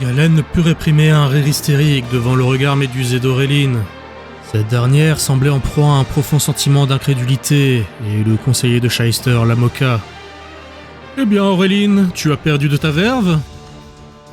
Galen ne put réprimer un rire hystérique devant le regard médusé d'Auréline. Cette dernière semblait en proie à un profond sentiment d'incrédulité, et le conseiller de Shyster la moqua. « Eh bien Auréline, tu as perdu de ta verve ?»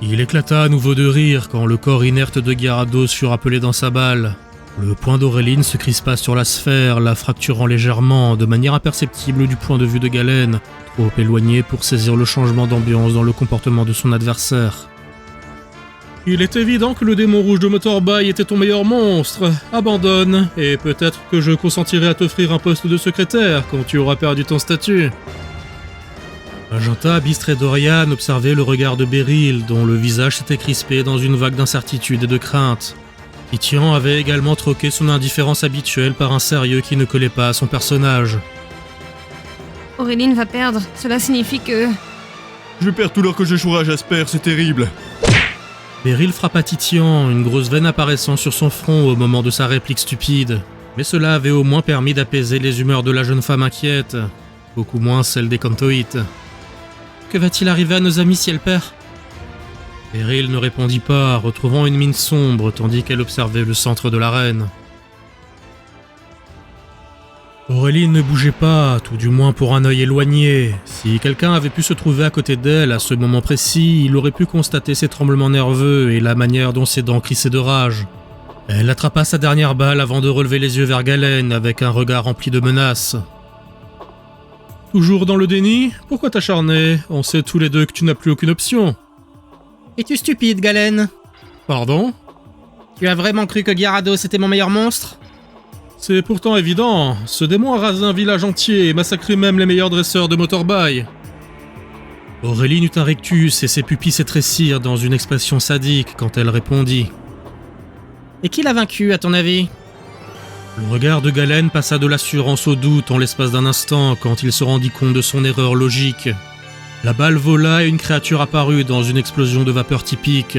Il éclata à nouveau de rire quand le corps inerte de Gyarados fut rappelé dans sa balle. Le poing d'Auréline se crispa sur la sphère, la fracturant légèrement, de manière imperceptible du point de vue de Galen, trop éloigné pour saisir le changement d'ambiance dans le comportement de son adversaire. Il est évident que le démon rouge de Motorball était ton meilleur monstre. Abandonne, et peut-être que je consentirai à t'offrir un poste de secrétaire quand tu auras perdu ton statut. Magenta, Bistre et Dorian observaient le regard de Beryl, dont le visage s'était crispé dans une vague d'incertitude et de crainte. Titian avait également troqué son indifférence habituelle par un sérieux qui ne collait pas à son personnage. Auréline va perdre, cela signifie que... Je perds tout l'or que j'échouerai à Jasper, c'est terrible. Beryl frappa Titian, une grosse veine apparaissant sur son front au moment de sa réplique stupide. Mais cela avait au moins permis d'apaiser les humeurs de la jeune femme inquiète, beaucoup moins celles des Cantoïtes. Que va-t-il arriver à nos amis si elle perd ? Beryl ne répondit pas, retrouvant une mine sombre tandis qu'elle observait le centre de l'arène. Auréline ne bougeait pas, tout du moins pour un œil éloigné. Si quelqu'un avait pu se trouver à côté d'elle à ce moment précis, il aurait pu constater ses tremblements nerveux et la manière dont ses dents crissaient de rage. Elle attrapa sa dernière balle avant de relever les yeux vers Galen avec un regard rempli de menaces. Toujours dans le déni ? Pourquoi t'acharner ? On sait tous les deux que tu n'as plus aucune option. Es-tu stupide, Galen ? Pardon ? Tu as vraiment cru que Gyarados était mon meilleur monstre ? C'est pourtant évident, ce démon a rasé un village entier et massacré même les meilleurs dresseurs de Motorball. Auréline eut un rictus et ses pupilles s'étrécirent dans une expression sadique quand elle répondit. Et qui l'a vaincu, à ton avis ? Le regard de Galen passa de l'assurance au doute en l'espace d'un instant quand il se rendit compte de son erreur logique. La balle vola et une créature apparut dans une explosion de vapeur typique.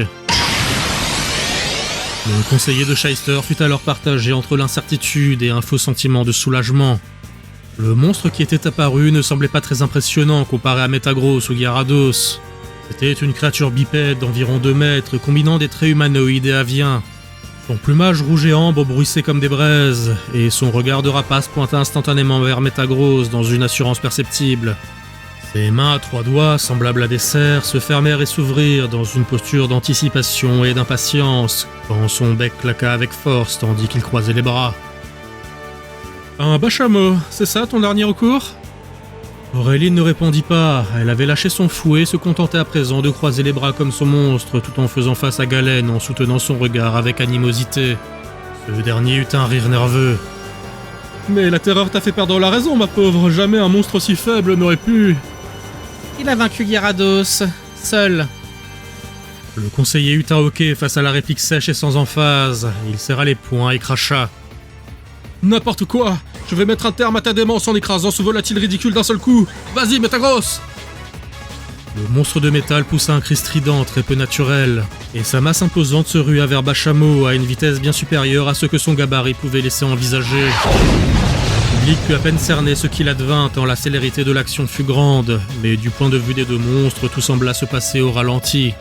Le conseiller de Shyster fut alors partagé entre l'incertitude et un faux sentiment de soulagement. Le monstre qui était apparu ne semblait pas très impressionnant comparé à Metagross ou Gyarados. C'était une créature bipède d'environ 2 mètres, combinant des traits humanoïdes et aviens. Son plumage rouge et ambre bruissait comme des braises, et son regard de rapace pointa instantanément vers Metagross dans une assurance perceptible. Ses mains à 3 doigts, semblables à des serres, se fermèrent et s'ouvrirent dans une posture d'anticipation et d'impatience, quand son bec claqua avec force tandis qu'il croisait les bras. « Un Bachamo, c'est ça ton dernier recours ?» Auréline ne répondit pas, elle avait lâché son fouet et se contentait à présent de croiser les bras comme son monstre tout en faisant face à Galen en soutenant son regard avec animosité. Ce dernier eut un rire nerveux. « Mais la terreur t'a fait perdre la raison, ma pauvre, jamais un monstre aussi faible n'aurait pu... » Il a vaincu Gyarados, seul. Le conseiller eut un hoquet face à la réplique sèche et sans emphase. Il serra les poings et cracha. « N'importe quoi! Je vais mettre un terme à ta démence en écrasant ce volatile ridicule d'un seul coup! Vas-y, Metagross !» Le monstre de métal poussa un cri strident très peu naturel, et sa masse imposante se rua vers Bachamo à une vitesse bien supérieure à ce que son gabarit pouvait laisser envisager. Le public put à peine cerner ce qu'il advint tant la célérité de l'action fut grande, mais du point de vue des 2 monstres, tout sembla se passer au ralenti.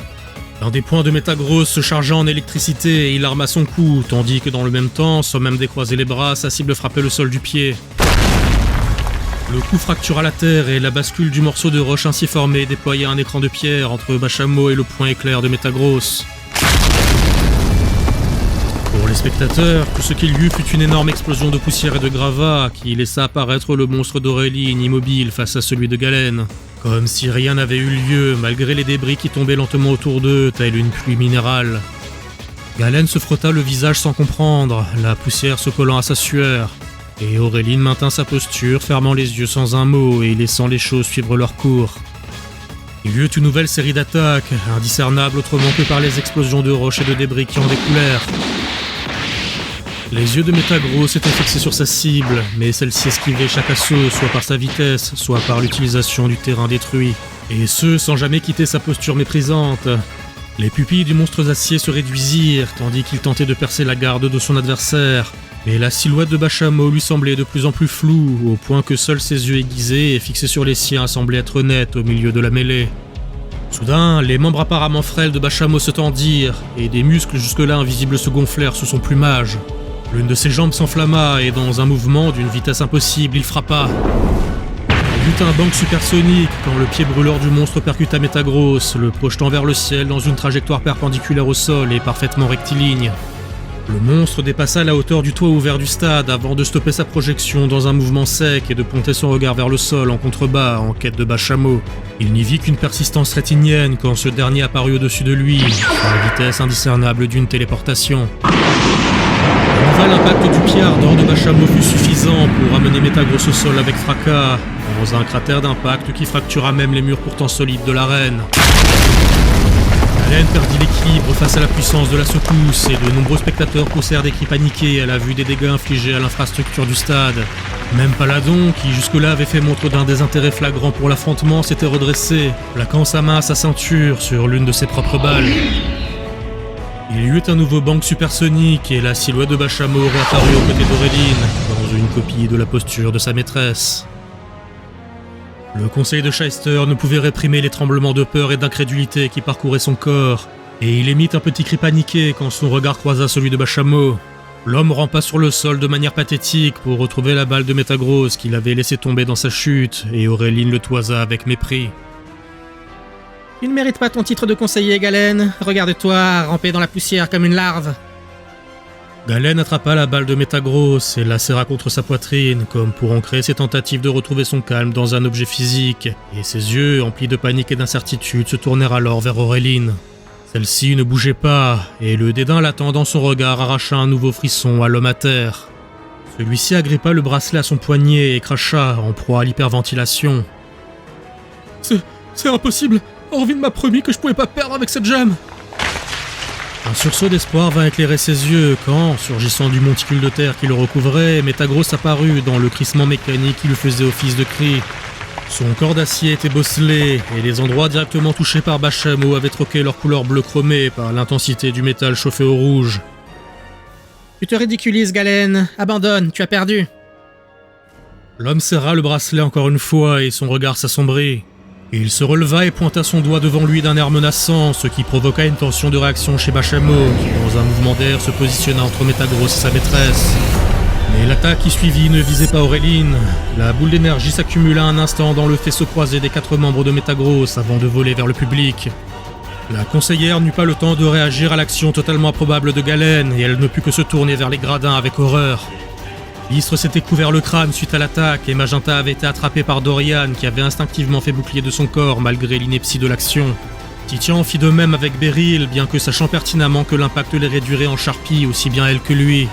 L'un des poings de Metagross se chargea en électricité et il arma son coup, tandis que dans le même temps, sans même décroiser les bras, sa cible frappait le sol du pied. Le coup fractura la terre et la bascule du morceau de roche ainsi formé déployait un écran de pierre entre Bachamo et le point éclair de Metagross. Pour les spectateurs, tout ce qu'il y eut fut une énorme explosion de poussière et de gravats qui laissa apparaître le monstre d'Auréline immobile face à celui de Galen. Comme si rien n'avait eu lieu, malgré les débris qui tombaient lentement autour d'eux, telle une pluie minérale. Galen se frotta le visage sans comprendre, la poussière se collant à sa sueur. Et Auréline maintint sa posture, fermant les yeux sans un mot et laissant les choses suivre leur cours. Il y eut une nouvelle série d'attaques, indiscernables autrement que par les explosions de roches et de débris qui en découlèrent. Les yeux de Metagross étaient fixés sur sa cible, mais celle-ci esquivait chaque assaut, soit par sa vitesse, soit par l'utilisation du terrain détruit. Et ce, sans jamais quitter sa posture méprisante. Les pupilles du monstre d'acier se réduisirent, tandis qu'il tentait de percer la garde de son adversaire. Mais la silhouette de Bachamo lui semblait de plus en plus floue, au point que seuls ses yeux aiguisés et fixés sur les siens semblaient être nets au milieu de la mêlée. Soudain, les membres apparemment frêles de Bashamo se tendirent, et des muscles jusque-là invisibles se gonflèrent sous son plumage. L'une de ses jambes s'enflamma, et dans un mouvement d'une vitesse impossible, il frappa. Il eut un bang supersonique quand le pied brûleur du monstre percuta Metagross, le projetant vers le ciel dans une trajectoire perpendiculaire au sol et parfaitement rectiligne. Le monstre dépassa la hauteur du toit ouvert du stade avant de stopper sa projection dans un mouvement sec et de pointer son regard vers le sol en contrebas en quête de Bashamo. Il n'y vit qu'une persistance rétinienne quand ce dernier apparut au-dessus de lui, à la vitesse indiscernable d'une téléportation. Le nouvel impact du pied ardent de Bashamo fut suffisant pour amener Metagross au sol avec fracas, dans un cratère d'impact qui fractura même les murs pourtant solides de l'arène. Galen perdit l'équilibre face à la puissance de la secousse et de nombreux spectateurs poussèrent des cris paniqués à la vue des dégâts infligés à l'infrastructure du stade. Même Paladon, qui jusque-là avait fait montre d'un désintérêt flagrant pour l'affrontement, s'était redressé, plaquant sa main à sa ceinture sur l'une de ses propres balles. Il y eut un nouveau bang supersonique et la silhouette de Bashamo réapparut aux côtés d'Aureline, dans une copie de la posture de sa maîtresse. Le conseil de Shyster ne pouvait réprimer les tremblements de peur et d'incrédulité qui parcouraient son corps, et il émit un petit cri paniqué quand son regard croisa celui de Bashamo. L'homme rampa sur le sol de manière pathétique pour retrouver la balle de Metagross qu'il avait laissé tomber dans sa chute, et Aureline le toisa avec mépris. « Tu ne mérites pas ton titre de conseiller, Galen. Regarde-toi, ramper dans la poussière comme une larve. » Galen attrapa la balle de Metagross et la serra contre sa poitrine, comme pour ancrer ses tentatives de retrouver son calme dans un objet physique, et ses yeux, emplis de panique et d'incertitude, se tournèrent alors vers Aureline. Celle-ci ne bougeait pas, et le dédain latent dans son regard arracha un nouveau frisson à l'homme à terre. Celui-ci agrippa le bracelet à son poignet et cracha, en proie à l'hyperventilation. « C'est impossible! Orvin m'a promis que je pouvais pas perdre avec cette gemme !» Un sursaut d'espoir vint éclairer ses yeux quand, surgissant du monticule de terre qui le recouvrait, Metagross apparut dans le crissement mécanique qui lui faisait office de cri. Son corps d'acier était bosselé, et les endroits directement touchés par Bashamo avaient troqué leur couleur bleu chromée par l'intensité du métal chauffé au rouge. « Tu te ridiculises, Galen. Abandonne, tu as perdu. » L'homme serra le bracelet encore une fois et son regard s'assombrit. Il se releva et pointa son doigt devant lui d'un air menaçant, ce qui provoqua une tension de réaction chez Bashamo, qui dans un mouvement d'air se positionna entre Metagross et sa maîtresse. Mais l'attaque qui suivit ne visait pas Aureline. La boule d'énergie s'accumula un instant dans le faisceau croisé des 4 membres de Metagross avant de voler vers le public. La conseillère n'eut pas le temps de réagir à l'action totalement improbable de Galen, et elle ne put que se tourner vers les gradins avec horreur. L'Istre s'était couvert le crâne suite à l'attaque et Magenta avait été attrapé par Dorian qui avait instinctivement fait bouclier de son corps malgré l'ineptie de l'action. Titian fit de même avec Beryl, bien que sachant pertinemment que l'impact les réduirait en charpie aussi bien elle que lui.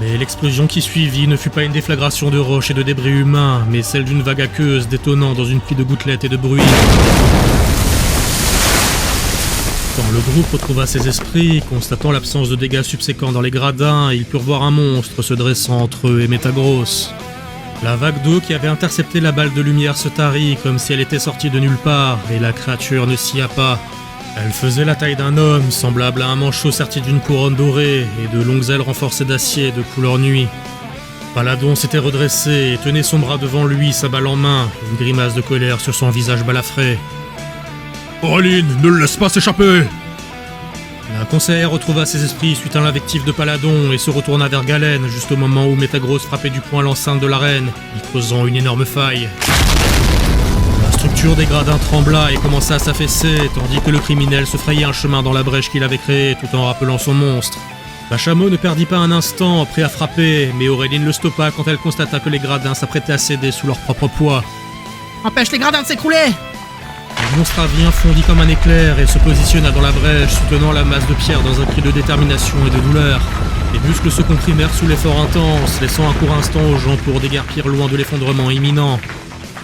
Mais l'explosion qui suivit ne fut pas une déflagration de roches et de débris humains, mais celle d'une vague aqueuse détonnant dans une pluie de gouttelettes et de bruit. Quand le groupe retrouva ses esprits, constatant l'absence de dégâts subséquents dans les gradins, ils purent voir un monstre se dressant entre eux et Metagross. La vague d'eau qui avait intercepté la balle de lumière se tarit comme si elle était sortie de nulle part, et la créature ne scia pas. Elle faisait la taille d'un homme, semblable à un manchot serti d'une couronne dorée, et de longues ailes renforcées d'acier de couleur nuit. Paladon s'était redressé et tenait son bras devant lui, sa balle en main, une grimace de colère sur son visage balafré. « Aureline, ne le laisse pas s'échapper !» La conseillère retrouva ses esprits suite à l'invective de Paladon et se retourna vers Galen juste au moment où Metagross frappait du poing l'enceinte de l'arène, y creusant une énorme faille. La structure des gradins trembla et commença à s'affaisser, tandis que le criminel se frayait un chemin dans la brèche qu'il avait créée tout en rappelant son monstre. Bashamo ne perdit pas un instant, prêt à frapper, mais Aureline le stoppa quand elle constata que les gradins s'apprêtaient à céder sous leur propre poids. « Empêche les gradins de s'écrouler !» Le monstre avien fondit comme un éclair et se positionna dans la brèche, soutenant la masse de pierre dans un cri de détermination et de douleur. Les muscles se comprimèrent sous l'effort intense, laissant un court instant aux gens pour déguerpir loin de l'effondrement imminent.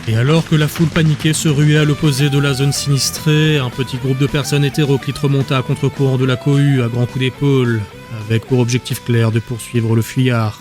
Et alors que la foule paniquée se ruait à l'opposé de la zone sinistrée, un petit groupe de personnes hétéroclites remonta à contre-courant de la cohue à grands coups d'épaule, avec pour objectif clair de poursuivre le fuyard.